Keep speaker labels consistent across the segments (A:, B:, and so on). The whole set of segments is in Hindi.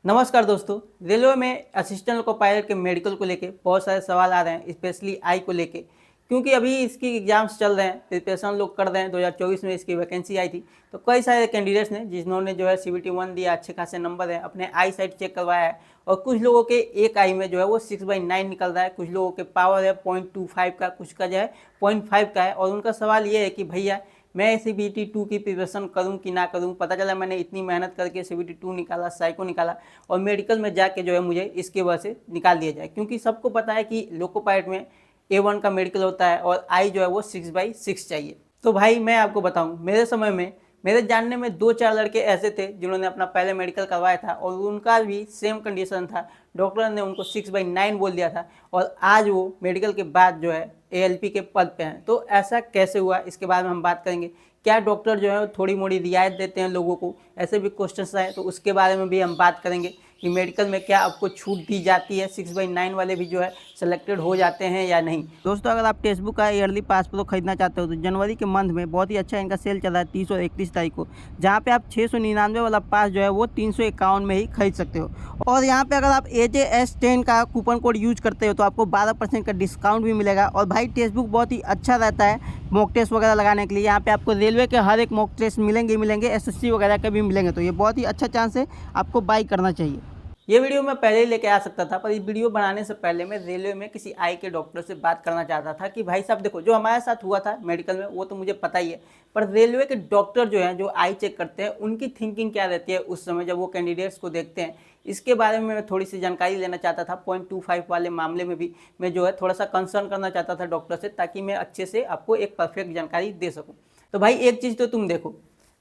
A: नमस्कार दोस्तों। रेलवे में असिस्टेंट लोको पायलट के मेडिकल को लेके बहुत सारे सवाल आ रहे हैं, स्पेशली आई को लेके, क्योंकि अभी इसकी एग्जाम्स चल रहे हैं, प्रिपरेशन लोग कर रहे हैं। 2024 में इसकी वैकेंसी आई थी, तो कई सारे कैंडिडेट्स ने जिन्होंने जो है CBT 1 दिया, अच्छे खासे नंबर है, अपने आई साइट चेक करवाया है और कुछ लोगों के एक आई में जो है वो 6/9 निकल रहा है, कुछ लोगों के पावर है 0.25 का, कुछ का जो है 0.5 का है। और उनका सवाल ये है कि भैया मैं CBT 2 की प्रिपरेशन करूं कि ना करूं। पता चला मैंने इतनी मेहनत करके CBT 2 निकाला, साइको निकाला और मेडिकल में जाके जो है मुझे इसके वजह से निकाल दिया जाए, क्योंकि सबको पता है कि लोको पायलट में A1 का मेडिकल होता है और आई जो है वो 6/6 चाहिए। तो भाई मैं आपको बताऊं, मेरे समय में मेरे जानने में 2-4 लड़के ऐसे थे जिन्होंने अपना पहले मेडिकल करवाया था और उनका भी सेम कंडीशन था। डॉक्टर ने उनको 6/9 बोल दिया था और आज वो मेडिकल के बाद जो है ALP के पद पे हैं। तो ऐसा कैसे हुआ, इसके बारे में हम बात करेंगे। क्या डॉक्टर जो है थोड़ी मोड़ी रियायत देते हैं लोगों को, ऐसे भी क्वेश्चंस आए तो उसके बारे में भी हम बात करेंगे कि मेडिकल में क्या आपको छूट दी जाती है, 6/9 वाले भी जो है सिलेक्टेड हो जाते हैं या नहीं। दोस्तों, अगर आप टेक्स्ट बुक का ईयरली पास प्रो खरीदना चाहते हो तो जनवरी के मंथ में बहुत ही अच्छा इनका सेल चल रहा है 30 और 31 तारीख को, जहाँ पे आप 699 वाला पास जो है वो 351 में ही खरीद सकते हो। और यहाँ पे अगर आप AJS10 का कूपन कोड यूज करते हो तो आपको 12% का डिस्काउंट भी मिलेगा। और भाई टेक्स्ट बुक बहुत ही अच्छा रहता है मॉक टेस्ट वगैरह लगाने के लिए। यहाँ पे आपको रेलवे के हर एक मॉक टेस्ट मिलेंगे, SSC वगैरह के भी मिलेंगे, तो ये बहुत ही अच्छा चांस है, आपको बाई करना चाहिए। ये वीडियो मैं पहले ही लेके आ सकता था, पर इस वीडियो बनाने से पहले मैं रेलवे में किसी आई के डॉक्टर से बात करना चाहता था कि भाई साहब देखो, जो हमारे साथ हुआ था मेडिकल में वो तो मुझे पता ही है, पर रेलवे के डॉक्टर जो हैं, जो आई चेक करते हैं, उनकी थिंकिंग क्या रहती है उस समय जब वो कैंडिडेट्स को देखते हैं, इसके बारे में मैं थोड़ी सी जानकारी लेना चाहता था। 0.25 वाले मामले में भी मैं जो है थोड़ा सा कंसर्न करना चाहता था डॉक्टर से, ताकि मैं अच्छे से आपको एक परफेक्ट जानकारी दे सकूँ। तो भाई एक चीज़ तो तुम देखो,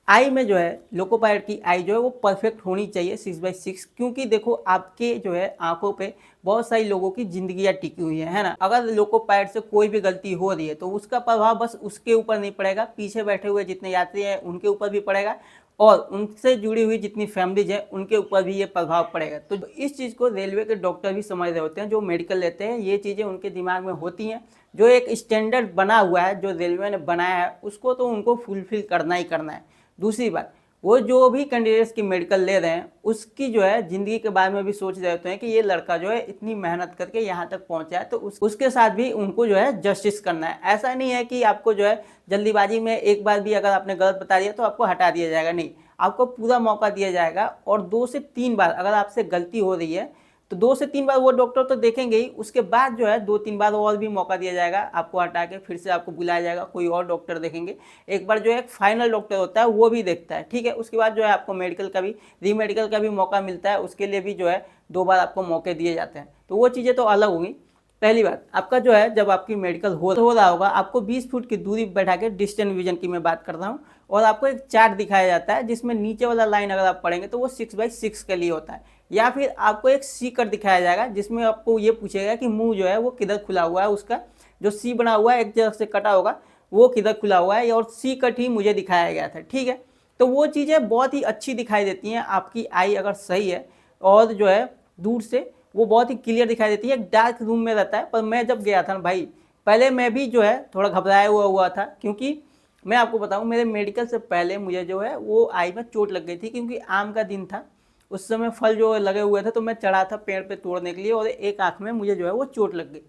A: आई में जो है लोको पायलट की आई जो है वो परफेक्ट होनी चाहिए 6/6, क्योंकि देखो आपके जो है आंखों पे बहुत सारी लोगों की जिंदगियां टिकी हुई है ना। अगर लोको पायलट से कोई भी गलती हो रही है तो उसका प्रभाव बस उसके ऊपर नहीं पड़ेगा, पीछे बैठे हुए जितने यात्री हैं उनके ऊपर भी पड़ेगा और उनसे जुड़ी हुई जितनी फैमिलीज हैं उनके ऊपर भी ये प्रभाव पड़ेगा। तो इस चीज़ को रेलवे के डॉक्टर भी समझ रहे होते हैं, जो मेडिकल लेते हैं, ये चीज़ें उनके दिमाग में होती हैं। जो एक स्टैंडर्ड बना हुआ है, जो रेलवे ने बनाया है, उसको तो उनको फुलफिल करना ही करना है। दूसरी बात, वो जो भी कैंडिडेट्स की मेडिकल ले रहे हैं उसकी जो है ज़िंदगी के बारे में भी सोच रहे होते हैं कि ये लड़का जो है इतनी मेहनत करके यहाँ तक पहुँचा है, तो उसके साथ भी उनको जो है जस्टिस करना है। ऐसा नहीं है कि आपको जो है जल्दीबाजी में एक बार भी अगर आपने गलत बता दिया तो आपको हटा दिया जाएगा, नहीं, आपको पूरा मौका दिया जाएगा। और 2 से 3 बार अगर आपसे गलती हो रही है तो 2 से 3 बार वो डॉक्टर तो देखेंगे ही, उसके बाद जो है 2-3 बार और भी मौका दिया जाएगा, आपको हटा के फिर से आपको बुलाया जाएगा, कोई और डॉक्टर देखेंगे। एक बार जो है एक फाइनल डॉक्टर होता है वो भी देखता है, ठीक है। उसके बाद जो है आपको मेडिकल का भी, रीमेडिकल का भी मौका मिलता है, उसके लिए भी जो है 2 बार आपको मौके दिए जाते हैं। तो वो चीज़ें तो अलग होंगी। पहली बात, आपका जो है जब आपकी मेडिकल हो रहा होगा, आपको 20 फुट की दूरी बैठा के, डिस्टेंस विजन की मैं बात कर रहा हूँ, और आपको एक चार्ट दिखाया जाता है जिसमें नीचे वाला लाइन अगर आप पढ़ेंगे तो वो 6/6 के लिए होता है। या फिर आपको एक सी कट दिखाया जाएगा जिसमें आपको ये पूछेगा कि मुंह जो है वो किधर खुला हुआ है, उसका जो सी बना हुआ है एक तरफ से कटा होगा वो किधर खुला हुआ है, और सी कट ही मुझे दिखाया गया था, ठीक है। तो वो चीज़ें बहुत ही अच्छी दिखाई देती हैं, आपकी आई अगर सही है और जो है दूर से वो बहुत ही क्लियर दिखाई देती है। एक डार्क रूम में रहता है, पर मैं जब गया था ना भाई, पहले मैं भी जो है थोड़ा घबराया हुआ था, क्योंकि मैं आपको बताऊं मेरे मेडिकल से पहले मुझे जो है वो आई में चोट लग गई थी, क्योंकि आम का दिन था, उस समय फल जो लगे हुए थे, तो मैं चढ़ा था पेड़ पे तोड़ने के लिए और एक आँख में मुझे जो है वो चोट लग गई।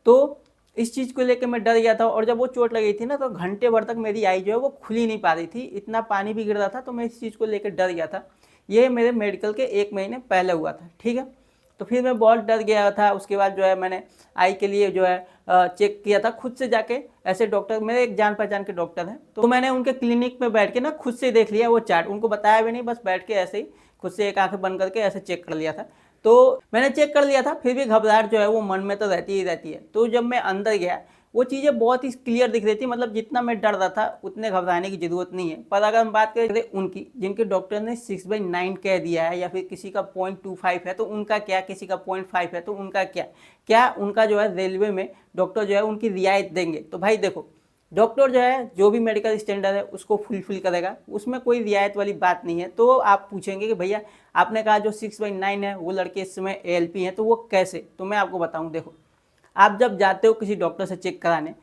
A: तो इस चीज़ को लेकर मैं डर गया था, और जब वो चोट लगी थी ना तो घंटे भर तक मेरी आई जो है वो खुली नहीं पा रही थी, इतना पानी भी गिर रहा था, तो मैं इस चीज़ को लेकर डर गया था। ये मेरे मेडिकल के 1 महीने पहले हुआ था, ठीक है। तो फिर मैं बहुत डर गया था। उसके बाद जो है मैंने आई के लिए जो है चेक किया था खुद से जाके। ऐसे डॉक्टर, मेरे एक जान पहचान के डॉक्टर हैं, तो मैंने उनके क्लिनिक में बैठ के ना खुद से देख लिया वो चार्ट, उनको बताया भी नहीं, बस बैठ के ऐसे ही खुद से एक आंखें बंद करके ऐसे चेक कर लिया था। तो मैंने चेक कर लिया था, फिर भी घबराहट जो है वो मन में तो रहती ही रहती है। तो जब मैं अंदर गया, वो चीज़ें बहुत ही क्लियर दिख रही थी, मतलब जितना मैं डर रहा था उतने घबराने की ज़रूरत नहीं है। पर अगर हम बात करें उनकी, जिनके डॉक्टर ने 6/9 कह दिया है, या फिर किसी का 0.25 है तो उनका क्या, किसी का 0.5 है तो उनका क्या, क्या उनका जो है रेलवे में डॉक्टर जो है उनकी रियायत देंगे। तो भाई देखो, डॉक्टर जो है जो भी मेडिकल स्टैंडर्ड है उसको फुलफिल करेगा, उसमें कोई रियायत वाली बात नहीं है। तो आप पूछेंगे कि भैया आपने कहा जो 6/9 है वो लड़के इस समय ALP हैं, तो वो कैसे, तो मैं आपको बताऊं। देखो, आप जब जाते हो किसी डॉक्टर से चेक कराने,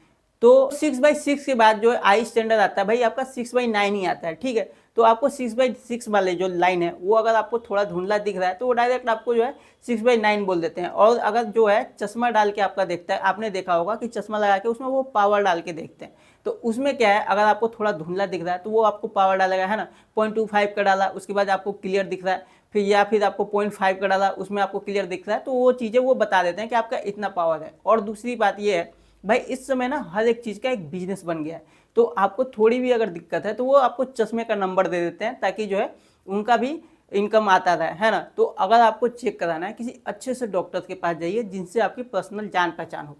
A: तो 6/6 के बाद जो आई स्टैंडर्ड आता है भाई आपका 6/9 ही आता है, ठीक है। तो आपको 6/6 वाले जो लाइन है वो अगर आपको थोड़ा धुंधला दिख रहा है तो वो डायरेक्ट आपको जो है 6/9 बोल देते हैं। और अगर जो है चश्मा डाल के आपका देखता है, आपने देखा होगा कि चश्मा लगा के उसमें वो पावर डाल के देखते हैं, तो उसमें क्या है, अगर आपको थोड़ा धुंधला दिख रहा है तो वो आपको पावर डालेगा, है ना। 0.25 का डाला, उसके बाद आपको क्लियर दिख रहा है, फिर या फिर आपको 0.5 का डाला, उसमें आपको क्लियर दिख रहा है, तो वो चीज़ें वो बता देते हैं कि आपका इतना पावर है। और दूसरी बात ये है भाई, इस समय ना हर एक चीज़ का एक बिजनेस बन गया है, तो आपको थोड़ी भी अगर दिक्कत है तो वो आपको चश्मे का नंबर दे देते हैं, ताकि जो है उनका भी इनकम आता रहे, है ना। तो अगर आपको चेक कराना है किसी अच्छे से डॉक्टर के पास जाइए जिनसे आपकी पर्सनल जान पहचान हो।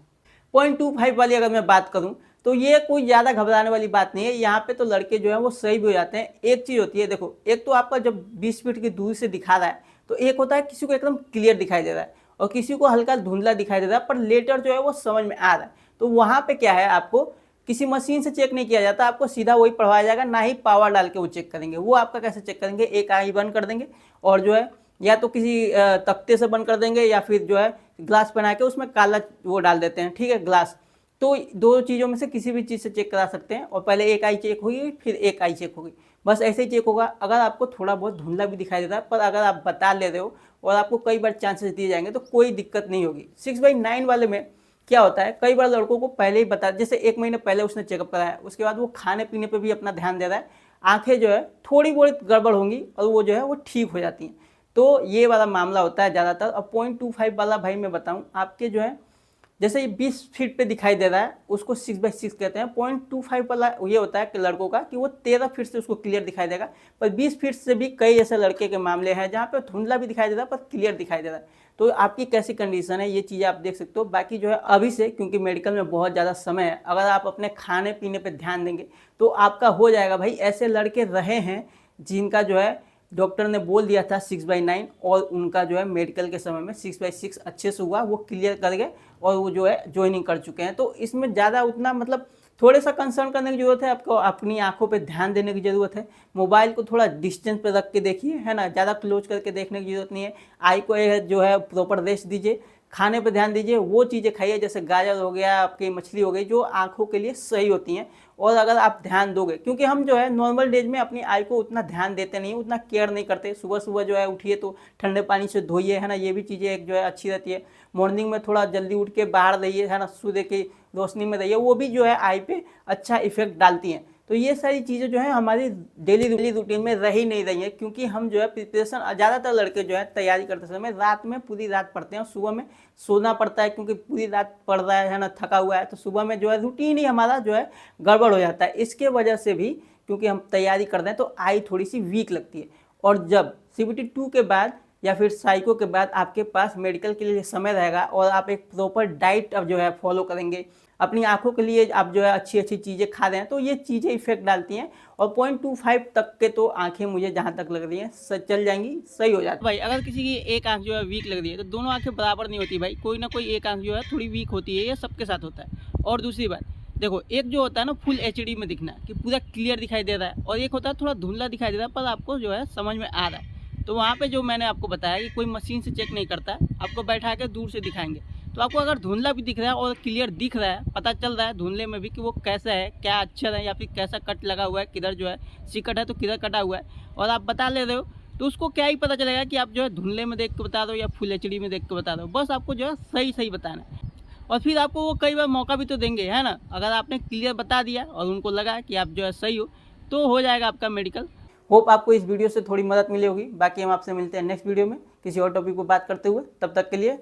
A: 0.25 वाली अगर मैं बात करूं तो ये कोई ज़्यादा घबराने वाली बात नहीं है, यहाँ पे तो लड़के जो है वो सही भी हो जाते हैं। एक चीज़ होती है, देखो, एक तो आपका जब 20 फीट की दूरी से दिखा रहा है तो एक होता है किसी को एकदम क्लियर दिखाई दे रहा है और किसी को हल्का धुंधला दिखाई दे रहा है, पर लेटर जो है वो समझ में आ रहा है। तो वहाँ पे क्या है, आपको किसी मशीन से चेक नहीं किया जाता, आपको सीधा वही पढ़वाया जाएगा, ना ही पावर डाल के वो चेक करेंगे। वो आपका कैसे चेक करेंगे, एक आई बंद कर देंगे और जो है या तो किसी तख्ते से बंद कर देंगे या फिर जो है ग्लास बना के उसमें काला वो डाल देते हैं, ठीक है, ग्लास। तो दो चीज़ों में से किसी भी चीज़ से चेक करा सकते हैं, और पहले एक आई चेक होगी फिर एक आई चेक होगी, बस ऐसे ही चेक होगा। अगर आपको थोड़ा बहुत धुंधला भी दिखाई देता है, पर अगर आप बता ले रहे हो और आपको कई बार चांसेस दिए जाएंगे तो कोई दिक्कत नहीं होगी। 6/9 वाले में क्या होता है, कई बार लड़कों को पहले ही बता, जैसे 1 महीने पहले उसने चेकअप कराया, उसके बाद वो खाने पीने पे भी अपना ध्यान दे रहा है, आंखें जो है थोड़ी बहुत गड़बड़ होंगी और वो जो है वो ठीक हो जाती हैं। तो ये वाला मामला होता है ज़्यादातर। अब 0.25 वाला भाई मैं बताऊँ आपके जो है, जैसे ये 20 फीट पे दिखाई दे रहा है उसको 6/6 कहते हैं। 0.25 वाला ये होता है कि लड़कों का कि वो 13 फीट से उसको क्लियर दिखाई देगा, पर 20 फीट से भी कई ऐसे लड़के के मामले हैं जहाँ पे धुंधला भी दिखाई दे रहा है पर क्लियर दिखाई दे रहा है। तो आपकी कैसी कंडीशन है ये चीज़ें आप देख सकते हो। बाकी जो है अभी से, क्योंकि मेडिकल में बहुत ज़्यादा समय है, अगर आप अपने खाने पीने पर ध्यान देंगे तो आपका हो जाएगा भाई। ऐसे लड़के रहे हैं जिनका जो है डॉक्टर ने बोल दिया था 6/9 और उनका जो है मेडिकल के समय में 6/6 अच्छे से हुआ, वो क्लियर कर गए और वो जो है ज्वाइनिंग कर चुके हैं। तो इसमें ज़्यादा उतना मतलब थोड़े सा कंसर्न करने की ज़रूरत है, आपको अपनी आंखों पे ध्यान देने की ज़रूरत है। मोबाइल को थोड़ा डिस्टेंस पे रख के देखिए, है ना, ज़्यादा क्लोज करके देखने की ज़रूरत नहीं है। आई को जो है प्रॉपर रेस्ट दीजिए, खाने पे ध्यान दीजिए, वो चीज़ें खाइए जैसे गाजर हो गया, आपकी मछली हो गई, जो आंखों के लिए सही होती हैं। और अगर आप ध्यान दोगे, क्योंकि हम जो है नॉर्मल डेज में अपनी आई को उतना ध्यान देते नहीं, उतना केयर नहीं करते। सुबह सुबह जो है उठिए तो ठंडे पानी से धोइए, है ना, ये भी चीज़ें एक जो है अच्छी रहती है। मॉर्निंग में थोड़ा जल्दी उठ के बाहर रहिए, है ना, सूर्य की रोशनी में रहिए, वो भी जो है आई पे अच्छा इफेक्ट डालती हैं। तो ये सारी चीज़ें जो है हमारी डेली रूटीन में रह ही नहीं रही है, क्योंकि हम जो है प्रिपरेशन, ज़्यादातर लड़के जो है तैयारी करते समय रात में पूरी रात पढ़ते हैं और सुबह में सोना पड़ता है, क्योंकि पूरी रात पढ़ रहा है ना, थका हुआ है, तो सुबह में जो है रूटीन ही हमारा जो है गड़बड़ हो जाता है। इसके वजह से भी, क्योंकि हम तैयारी करते हैं तो आई थोड़ी सी वीक लगती है। और जब CBT 2 के बाद या फिर साइको के बाद आपके पास मेडिकल के लिए समय रहेगा और आप एक प्रॉपर डाइट अब जो है फॉलो करेंगे, अपनी आंखों के लिए आप जो है अच्छी अच्छी चीज़ें खा रहे हैं, तो ये चीज़ें इफेक्ट डालती हैं। और 0.25 तक के तो आंखें मुझे जहाँ तक लग रही हैं चल जाएंगी, सही हो जाती है। भाई अगर किसी की एक आंख जो है वीक लग रही है तो दोनों आंखें बराबर नहीं होती भाई, कोई ना कोई एक आंख जो है थोड़ी वीक होती है, ये सबके साथ होता है। और दूसरी बात देखो, एक जो होता है ना फुल HD में दिखना, कि पूरा क्लियर दिखाई दे रहा है, और एक होता है थोड़ा धुंधला दिखाई दे रहा है पर आपको जो है समझ में आ रहा है। तो वहाँ पे जो मैंने आपको बताया कि कोई मशीन से चेक नहीं करता है, आपको बैठा के दूर से दिखाएंगे। तो आपको अगर धुंधला भी दिख रहा है और क्लियर दिख रहा है, पता चल रहा है धुंधले में भी कि वो कैसा है, क्या अक्षर है या फिर कैसा कट लगा हुआ है, किधर जो है सिकट है तो किधर कटा हुआ है, और आप बता ले रहे हो, तो उसको क्या ही पता चलेगा कि आप जो है धुंधले में देख के बता रहे हो या फुल HD में देख के बता रहे हो। बस आपको जो है सही सही बताना है, और फिर आपको वो कई बार मौका भी तो देंगे, है ना। अगर आपने क्लियर बता दिया और उनको लगा कि आप जो है सही तो हो जाएगा आपका मेडिकल। होप आपको इस वीडियो से थोड़ी मदद मिली होगी। बाकी हम आपसे मिलते हैं नेक्स्ट वीडियो में किसी और टॉपिक पर बात करते हुए। तब तक के लिए